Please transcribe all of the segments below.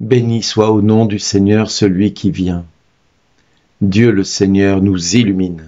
Béni soit au nom du Seigneur celui qui vient. Dieu le Seigneur nous illumine.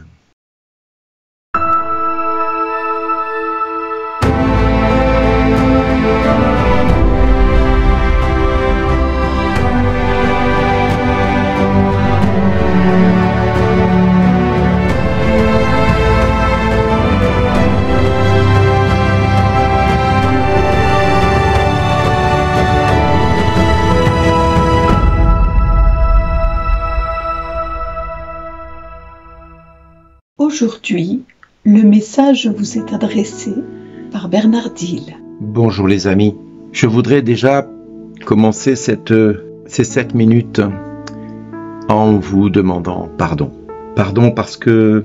Aujourd'hui, le message vous est adressé par Bernard Dille. Bonjour les amis, je voudrais déjà commencer ces 7 minutes en vous demandant pardon. Pardon parce que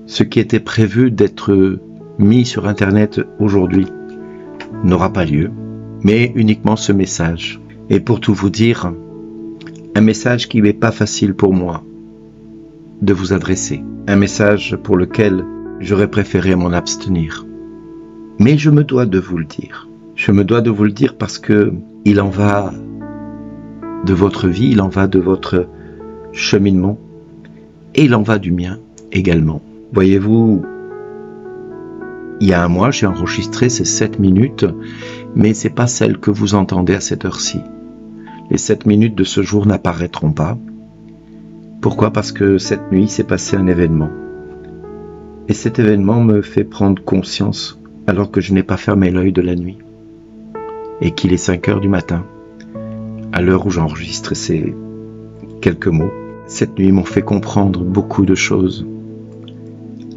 ce qui était prévu d'être mis sur Internet aujourd'hui n'aura pas lieu, mais uniquement ce message. Et pour tout vous dire, un message qui n'est pas facile pour moi de vous adresser. Un message pour lequel j'aurais préféré m'en abstenir. Mais je me dois de vous le dire. Je me dois de vous le dire parce que il en va de votre vie, il en va de votre cheminement et il en va du mien également. Voyez-vous, il y a un mois, j'ai enregistré ces 7 minutes, mais c'est pas celles que vous entendez à cette heure-ci. Les 7 minutes de ce jour n'apparaîtront pas. Pourquoi ? Parce que cette nuit s'est passé un événement. Et cet événement me fait prendre conscience, alors que je n'ai pas fermé l'œil de la nuit, et qu'il est 5 heures du matin, à l'heure où j'enregistre ces quelques mots. Cette nuit m'ont fait comprendre beaucoup de choses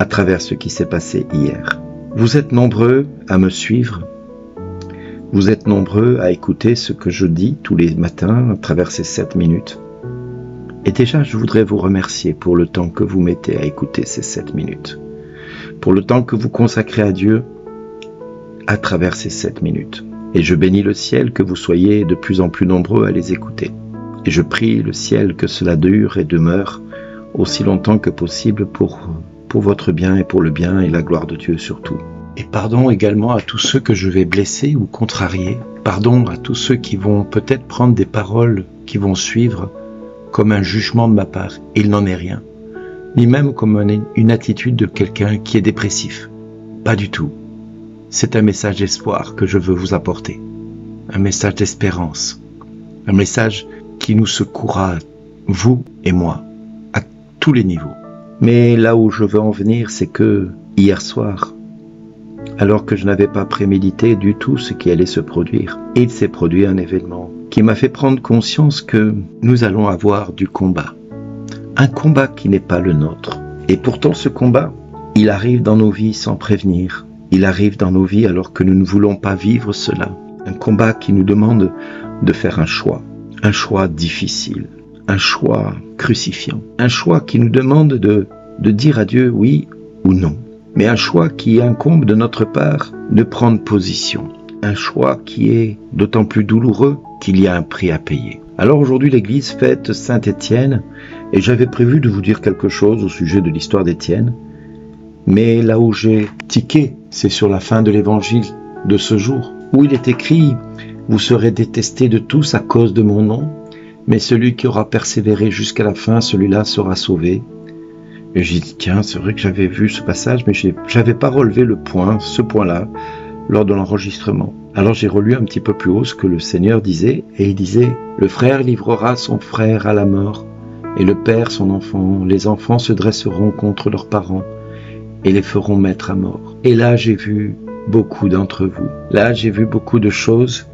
à travers ce qui s'est passé hier. Vous êtes nombreux à me suivre, vous êtes nombreux à écouter ce que je dis tous les matins à travers ces 7 minutes. Et déjà, je voudrais vous remercier pour le temps que vous mettez à écouter ces 7 minutes. Pour le temps que vous consacrez à Dieu à travers ces 7 minutes. Et je bénis le ciel que vous soyez de plus en plus nombreux à les écouter. Et je prie le ciel que cela dure et demeure aussi longtemps que possible pour votre bien et pour le bien et la gloire de Dieu surtout. Et pardon également à tous ceux que je vais blesser ou contrarier. Pardon à tous ceux qui vont peut-être prendre des paroles qui vont suivre comme un jugement de ma part. Il n'en est rien. Ni même comme une attitude de quelqu'un qui est dépressif. Pas du tout. C'est un message d'espoir que je veux vous apporter. Un message d'espérance. Un message qui nous secourra, vous et moi, à tous les niveaux. Mais là où je veux en venir, c'est que hier soir, alors que je n'avais pas prémédité du tout ce qui allait se produire, il s'est produit un événement qui m'a fait prendre conscience que nous allons avoir du combat. Un combat qui n'est pas le nôtre. Et pourtant ce combat, il arrive dans nos vies sans prévenir. Il arrive dans nos vies alors que nous ne voulons pas vivre cela. Un combat qui nous demande de faire un choix difficile, un choix crucifiant, un choix qui nous demande de dire à Dieu oui ou non. Mais un choix qui incombe de notre part de prendre position. Un choix qui est d'autant plus douloureux qu'il y a un prix à payer. Alors aujourd'hui l'Église fête Saint Étienne et j'avais prévu de vous dire quelque chose au sujet de l'histoire d'Étienne. Mais là où j'ai tiqué, c'est sur la fin de l'évangile de ce jour, où il est écrit « Vous serez détestés de tous à cause de mon nom, mais celui qui aura persévéré jusqu'à la fin, celui-là sera sauvé. » Et j'ai dit, tiens, c'est vrai que j'avais vu ce passage, mais j'avais pas relevé ce point-là, lors de l'enregistrement. Alors j'ai relu un petit peu plus haut ce que le Seigneur disait, et il disait, « Le frère livrera son frère à la mort, et le père son enfant. Les enfants se dresseront contre leurs parents, et les feront mettre à mort. » Et là, j'ai vu beaucoup d'entre vous. Là, j'ai vu beaucoup de choses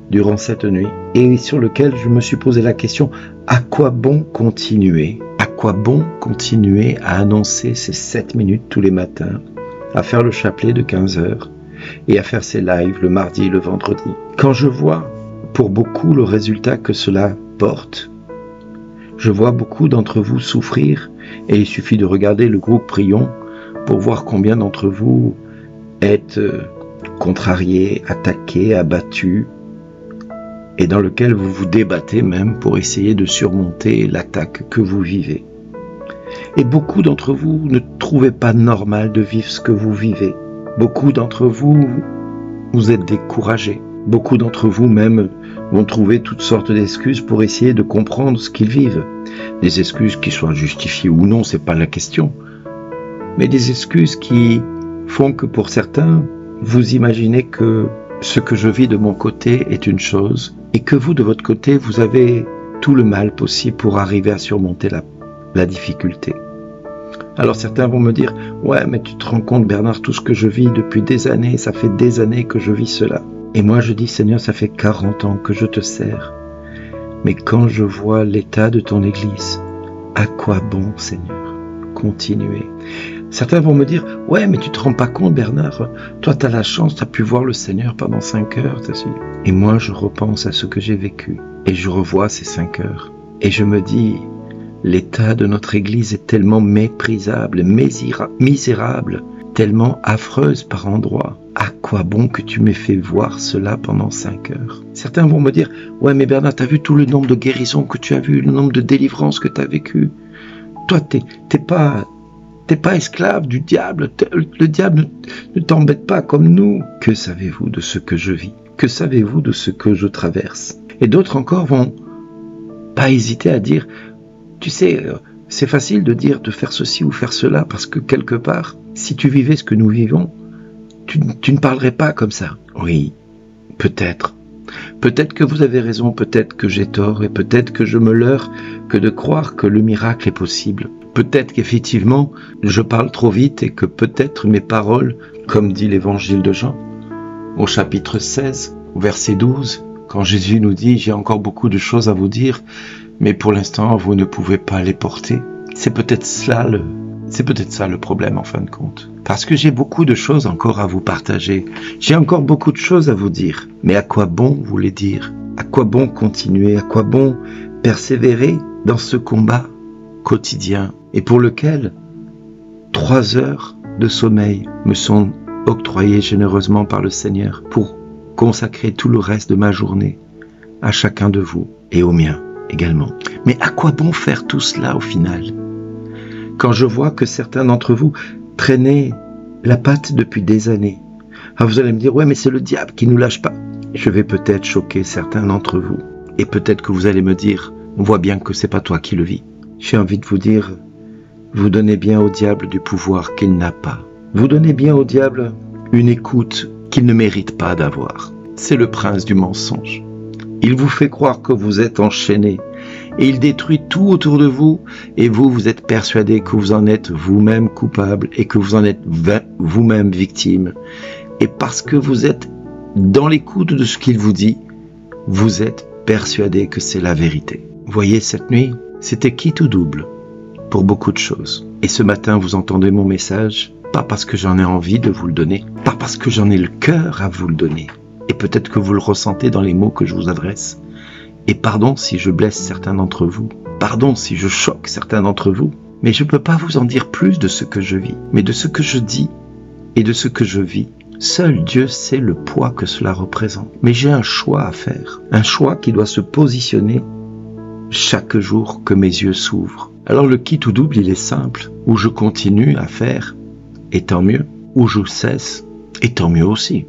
durant cette nuit, et sur lequel je me suis posé la question, à quoi bon continuer ? À quoi bon continuer à annoncer ces 7 minutes tous les matins, à faire le chapelet de 15 heures et à faire ces lives le mardi et le vendredi. Quand je vois pour beaucoup le résultat que cela porte, je vois beaucoup d'entre vous souffrir et il suffit de regarder le groupe Prions pour voir combien d'entre vous êtes contrariés, attaqués, abattus et dans lequel vous vous débattez même pour essayer de surmonter l'attaque que vous vivez. Et beaucoup d'entre vous ne trouvez pas normal de vivre ce que vous vivez. Beaucoup d'entre vous, vous êtes découragés. Beaucoup d'entre vous même vont trouver toutes sortes d'excuses pour essayer de comprendre ce qu'ils vivent. Des excuses qui soient justifiées ou non, c'est pas la question. Mais des excuses qui font que pour certains, vous imaginez que ce que je vis de mon côté est une chose et que vous, de votre côté, vous avez tout le mal possible pour arriver à surmonter la difficulté. Alors certains vont me dire « Ouais, mais tu te rends compte Bernard, tout ce que je vis depuis des années, ça fait des années que je vis cela. » Et moi je dis « Seigneur, ça fait 40 ans que je te sers. Mais quand je vois l'état de ton Église, à quoi bon Seigneur, continuer ?» Certains vont me dire « Ouais, mais tu te rends pas compte Bernard, toi tu as la chance, tu as pu voir le Seigneur pendant 5 heures. » Et moi je repense à ce que j'ai vécu et je revois ces 5 heures. Et je me dis « L'état de notre Église est tellement méprisable, misérable, tellement affreuse par endroits. À quoi bon que tu m'aies fait voir cela pendant 5 heures ?» Certains vont me dire « Ouais, mais Bernard, tu as vu tout le nombre de guérisons que tu as vu, le nombre de délivrances que tu as vécu. Toi, t'es pas esclave du diable. Le diable ne t'embête pas comme nous. Que savez-vous de ce que je vis? Que savez-vous de ce que je traverse ?» Et d'autres encore vont pas hésiter à dire « Tu sais, c'est facile de dire de faire ceci ou faire cela parce que quelque part, si tu vivais ce que nous vivons, tu ne parlerais pas comme ça. » Oui, peut-être. Peut-être que vous avez raison, peut-être que j'ai tort et peut-être que je me leurre que de croire que le miracle est possible. Peut-être qu'effectivement, je parle trop vite et que peut-être mes paroles, comme dit l'évangile de Jean, au chapitre 16, au verset 12, quand Jésus nous dit « J'ai encore beaucoup de choses à vous dire, mais pour l'instant, vous ne pouvez pas les porter. » C'est peut-être ça le problème en fin de compte. Parce que j'ai beaucoup de choses encore à vous partager. J'ai encore beaucoup de choses à vous dire. Mais à quoi bon vous les dire? À quoi bon continuer? À quoi bon persévérer dans ce combat quotidien et pour lequel 3 heures de sommeil me sont octroyées généreusement par le Seigneur pour consacrer tout le reste de ma journée à chacun de vous et au mien également. Mais à quoi bon faire tout cela au final? Quand je vois que certains d'entre vous traînaient la patte depuis des années, alors vous allez me dire, ouais, mais c'est le diable qui nous lâche pas. Je vais peut-être choquer certains d'entre vous. Et peut-être que vous allez me dire, on voit bien que c'est pas toi qui le vis. J'ai envie de vous dire, vous donnez bien au diable du pouvoir qu'il n'a pas. Vous donnez bien au diable une écoute qu'il ne mérite pas d'avoir. C'est le prince du mensonge. Il vous fait croire que vous êtes enchaîné et il détruit tout autour de vous et vous êtes persuadé que vous en êtes vous-même coupable et que vous en êtes vous-même victime. Et parce que vous êtes dans l'écoute de ce qu'il vous dit, vous êtes persuadé que c'est la vérité. Voyez, cette nuit, c'était quitte ou double pour beaucoup de choses. Et ce matin, vous entendez mon message, pas parce que j'en ai envie de vous le donner, pas parce que j'en ai le cœur à vous le donner. Et peut-être que vous le ressentez dans les mots que je vous adresse. Et pardon si je blesse certains d'entre vous. Pardon si je choque certains d'entre vous. Mais je ne peux pas vous en dire plus de ce que je vis. Mais de ce que je dis et de ce que je vis. Seul Dieu sait le poids que cela représente. Mais j'ai un choix à faire. Un choix qui doit se positionner chaque jour que mes yeux s'ouvrent. Alors le quitte ou double, il est simple. Ou je continue à faire, et tant mieux. Ou je cesse, et tant mieux aussi,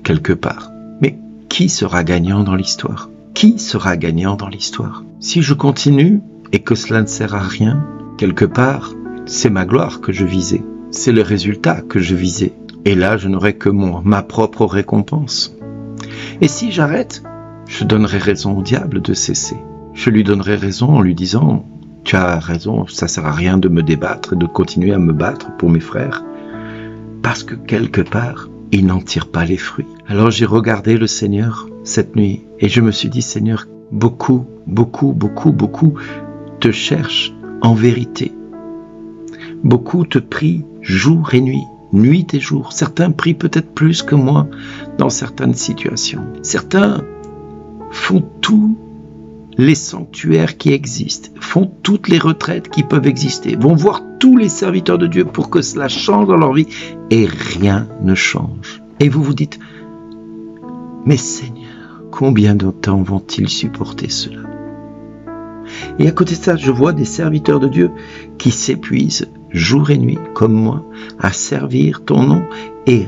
quelque part. Mais qui sera gagnant dans l'histoire? Qui sera gagnant dans l'histoire? Si je continue et que cela ne sert à rien, quelque part, c'est ma gloire que je visais. C'est le résultat que je visais. Et là, je n'aurai que ma propre récompense. Et si j'arrête, je donnerai raison au diable de cesser. Je lui donnerai raison en lui disant « Tu as raison, ça ne sert à rien de me débattre et de continuer à me battre pour mes frères. » Parce que quelque part, il n'en tire pas les fruits. Alors j'ai regardé le Seigneur cette nuit et je me suis dit, Seigneur, beaucoup te cherchent en vérité. Beaucoup te prient jour et nuit, nuit et jour. Certains prient peut-être plus que moi dans certaines situations. Certains font tous les sanctuaires qui existent, font toutes les retraites qui peuvent exister, vont voir tous les serviteurs de Dieu pour que cela change dans leur vie et rien ne change. Et vous vous dites, mais Seigneur, combien de temps vont-ils supporter cela? Et à côté de ça, je vois des serviteurs de Dieu qui s'épuisent jour et nuit, comme moi, à servir ton nom et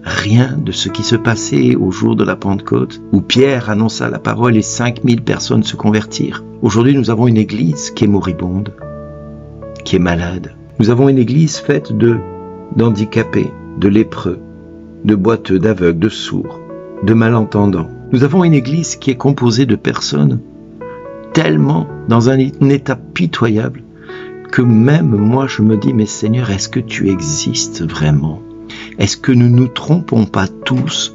rien de ce qui se passait au jour de la Pentecôte, où Pierre annonça la parole et 5000 personnes se convertirent. Aujourd'hui, nous avons une église qui est moribonde, qui est malade. Nous avons une église faite d'handicapés, de lépreux, de boiteux, d'aveugles, de sourds, de malentendants. Nous avons une église qui est composée de personnes tellement dans un état pitoyable que même moi je me dis, mais Seigneur, est-ce que tu existes vraiment? Est-ce que nous nous trompons pas tous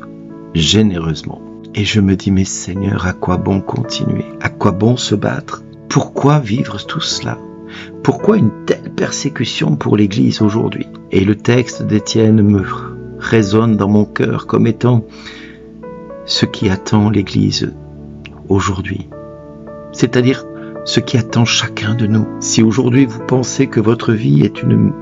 généreusement? Et je me dis, mais Seigneur, à quoi bon continuer? À quoi bon se battre? Pourquoi vivre tout cela? Pourquoi une telle persécution pour l'Église aujourd'hui? Et le texte d'Étienne me résonne dans mon cœur comme étant ce qui attend l'Église aujourd'hui. C'est-à-dire ce qui attend chacun de nous. Si aujourd'hui vous pensez que votre vie est une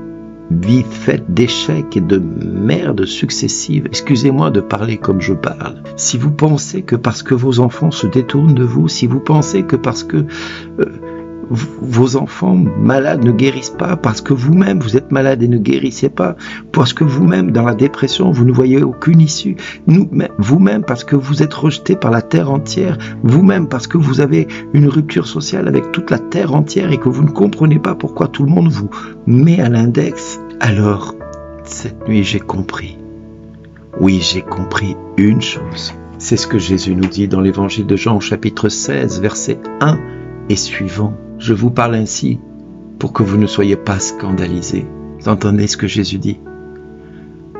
vie faite d'échecs et de merdes successives, excusez-moi de parler comme je parle. Si vous pensez que parce que vos enfants se détournent de vous, si vous pensez que parce que vos enfants malades ne guérissent pas, parce que vous-même vous êtes malade et ne guérissez pas, parce que vous-même dans la dépression vous ne voyez aucune issue, vous-même parce que vous êtes rejeté par la terre entière, vous-même parce que vous avez une rupture sociale avec toute la terre entière et que vous ne comprenez pas pourquoi tout le monde vous met à l'index, alors cette nuit j'ai compris. Oui, j'ai compris une chose. C'est ce que Jésus nous dit dans l'évangile de Jean au chapitre 16, verset 1 et suivant. Je vous parle ainsi pour que vous ne soyez pas scandalisés. Vous entendez ce que Jésus dit?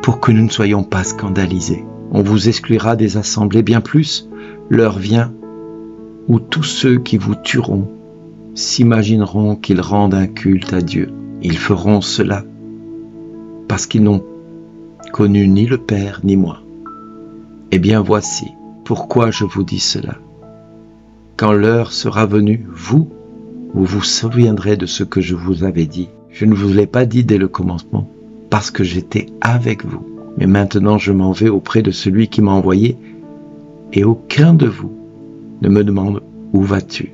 Pour que nous ne soyons pas scandalisés. On vous exclura des assemblées, bien plus. L'heure vient où tous ceux qui vous tueront s'imagineront qu'ils rendent un culte à Dieu. Ils feront cela parce qu'ils n'ont connu ni le Père ni moi. Eh bien voici pourquoi je vous dis cela. Quand l'heure sera venue, vous vous souviendrez de ce que je vous avais dit. Je ne vous l'ai pas dit dès le commencement, parce que j'étais avec vous. Mais maintenant je m'en vais auprès de celui qui m'a envoyé, et aucun de vous ne me demande où vas-tu.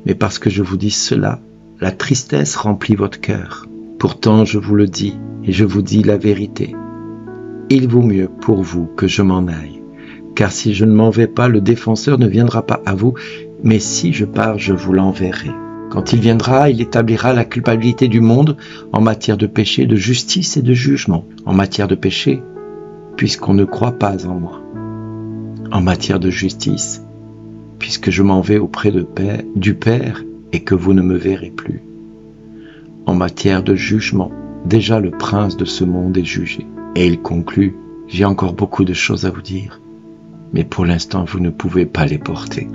Mais parce que je vous dis cela, la tristesse remplit votre cœur. Pourtant je vous le dis, et je vous dis la vérité. Il vaut mieux pour vous que je m'en aille. Car si je ne m'en vais pas, le défenseur ne viendra pas à vous, mais si je pars, je vous l'enverrai. Quand il viendra, il établira la culpabilité du monde en matière de péché, de justice et de jugement. En matière de péché, puisqu'on ne croit pas en moi. En matière de justice, puisque je m'en vais auprès du Père et que vous ne me verrez plus. En matière de jugement, déjà le prince de ce monde est jugé. Et il conclut, j'ai encore beaucoup de choses à vous dire, mais pour l'instant vous ne pouvez pas les porter.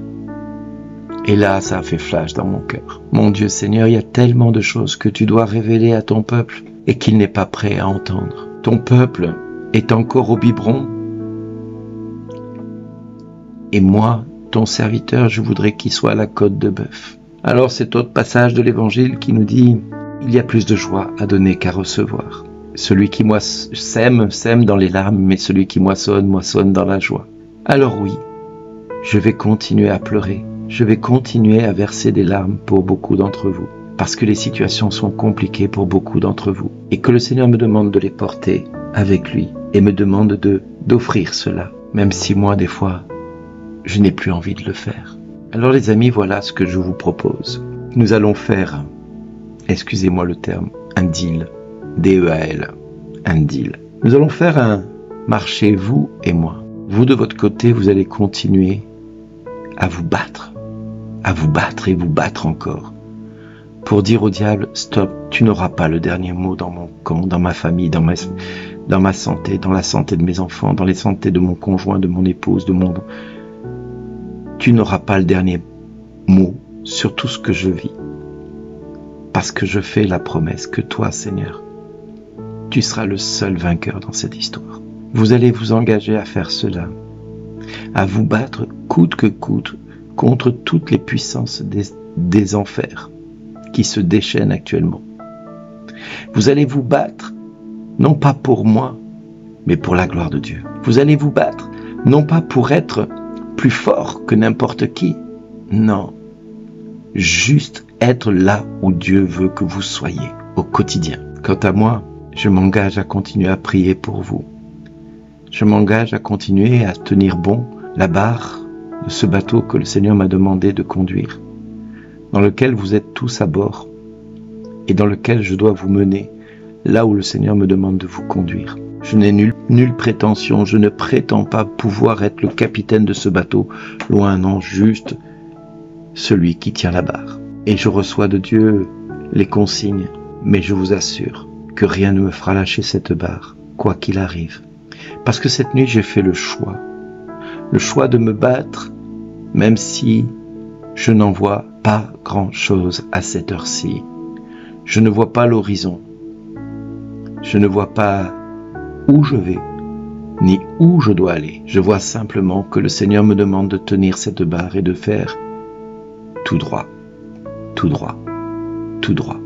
Et là, ça a fait flash dans mon cœur. Mon Dieu Seigneur, il y a tellement de choses que tu dois révéler à ton peuple et qu'il n'est pas prêt à entendre. Ton peuple est encore au biberon. Et moi, ton serviteur, je voudrais qu'il soit à la côte de bœuf. Alors cet autre passage de l'évangile qui nous dit, il y a plus de joie à donner qu'à recevoir. Celui qui sème dans les larmes, mais celui qui moissonne dans la joie. Alors oui, je vais continuer à pleurer. Je vais continuer à verser des larmes pour beaucoup d'entre vous, parce que les situations sont compliquées pour beaucoup d'entre vous, et que le Seigneur me demande de les porter avec lui, et me demande d'offrir cela, même si moi, des fois, je n'ai plus envie de le faire. Alors les amis, voilà ce que je vous propose. Nous allons faire, excusez-moi le terme, un deal, D-E-A-L, un deal. Nous allons faire un marché, vous et moi. Vous, de votre côté, vous allez continuer à vous battre et vous battre encore, pour dire au diable, stop, tu n'auras pas le dernier mot dans mon camp, dans ma famille, dans ma santé, dans la santé de mes enfants, dans la santé de mon conjoint, de mon épouse, tu n'auras pas le dernier mot sur tout ce que je vis, parce que je fais la promesse que toi, Seigneur, tu seras le seul vainqueur dans cette histoire. Vous allez vous engager à faire cela, à vous battre coûte que coûte contre toutes les puissances des enfers qui se déchaînent actuellement. Vous allez vous battre, non pas pour moi, mais pour la gloire de Dieu. Vous allez vous battre, non pas pour être plus fort que n'importe qui, non, juste être là où Dieu veut que vous soyez au quotidien. Quant à moi, je m'engage à continuer à prier pour vous Je m'engage à continuer à tenir bon la barre de ce bateau que le Seigneur m'a demandé de conduire, dans lequel vous êtes tous à bord et dans lequel je dois vous mener là où le Seigneur me demande de vous conduire. Je n'ai nulle prétention, je ne prétends pas pouvoir être le capitaine de ce bateau, loin non, juste celui qui tient la barre. Et je reçois de Dieu les consignes, mais je vous assure que rien ne me fera lâcher cette barre, quoi qu'il arrive. Parce que cette nuit, j'ai fait le choix de me battre, même si je n'en vois pas grand-chose à cette heure-ci. Je ne vois pas l'horizon. Je ne vois pas où je vais, ni où je dois aller. Je vois simplement que le Seigneur me demande de tenir cette barre et de faire tout droit, tout droit, tout droit.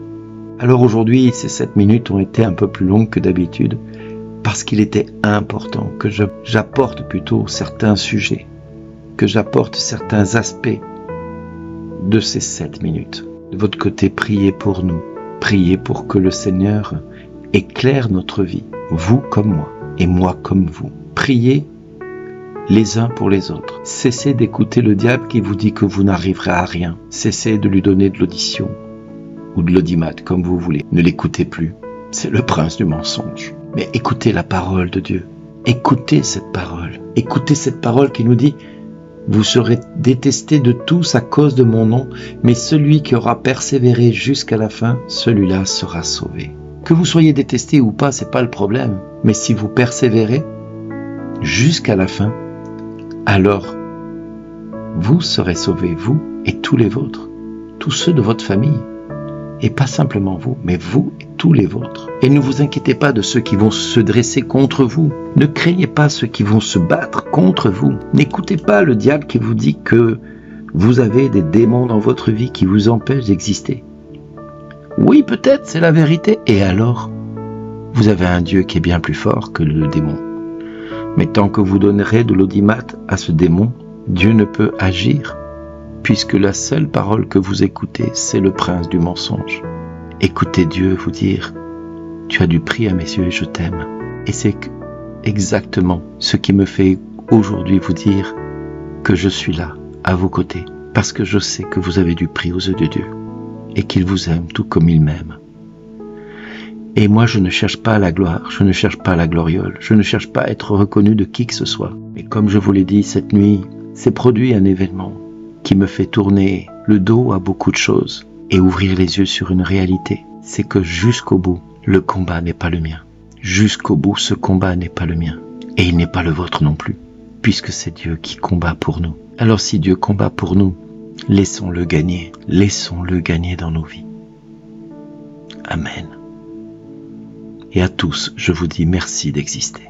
Alors aujourd'hui, ces 7 minutes ont été un peu plus longues que d'habitude, parce qu'il était important que j'apporte plutôt certains sujets, que j'apporte certains aspects de ces 7 minutes. De votre côté, priez pour nous, priez pour que le Seigneur éclaire notre vie, vous comme moi, et moi comme vous. Priez les uns pour les autres. Cessez d'écouter le diable qui vous dit que vous n'arriverez à rien. Cessez de lui donner de l'audition, ou de l'audimat, comme vous voulez. Ne l'écoutez plus, c'est le prince du mensonge. Mais écoutez la parole de Dieu. Écoutez cette parole. Écoutez cette parole qui nous dit « Vous serez détestés de tous à cause de mon nom, mais celui qui aura persévéré jusqu'à la fin, celui-là sera sauvé. » Que vous soyez détestés ou pas, c'est pas le problème. Mais si vous persévérez jusqu'à la fin, alors vous serez sauvés, vous et tous les vôtres, tous ceux de votre famille. Et pas simplement vous, mais vous et tous les vôtres. Et ne vous inquiétez pas de ceux qui vont se dresser contre vous. Ne craignez pas ceux qui vont se battre contre vous. N'écoutez pas le diable qui vous dit que vous avez des démons dans votre vie qui vous empêchent d'exister. Oui, peut-être, c'est la vérité. Et alors, vous avez un Dieu qui est bien plus fort que le démon. Mais tant que vous donnerez de l'audimat à ce démon, Dieu ne peut agir, puisque la seule parole que vous écoutez, c'est le prince du mensonge. Écoutez Dieu vous dire « Tu as du prix à mes yeux et je t'aime ». Et c'est exactement ce qui me fait aujourd'hui vous dire que je suis là, à vos côtés, parce que je sais que vous avez du prix aux yeux de Dieu et qu'il vous aime tout comme il m'aime. Et moi, je ne cherche pas la gloire, je ne cherche pas la gloriole, je ne cherche pas à être reconnu de qui que ce soit. Mais comme je vous l'ai dit, cette nuit, s'est produit un événement qui me fait tourner le dos à beaucoup de choses et ouvrir les yeux sur une réalité. C'est que jusqu'au bout, le combat n'est pas le mien. Jusqu'au bout, ce combat n'est pas le mien. Et il n'est pas le vôtre non plus, puisque c'est Dieu qui combat pour nous. Alors si Dieu combat pour nous, laissons-le gagner dans nos vies. Amen. Et à tous, je vous dis merci d'exister.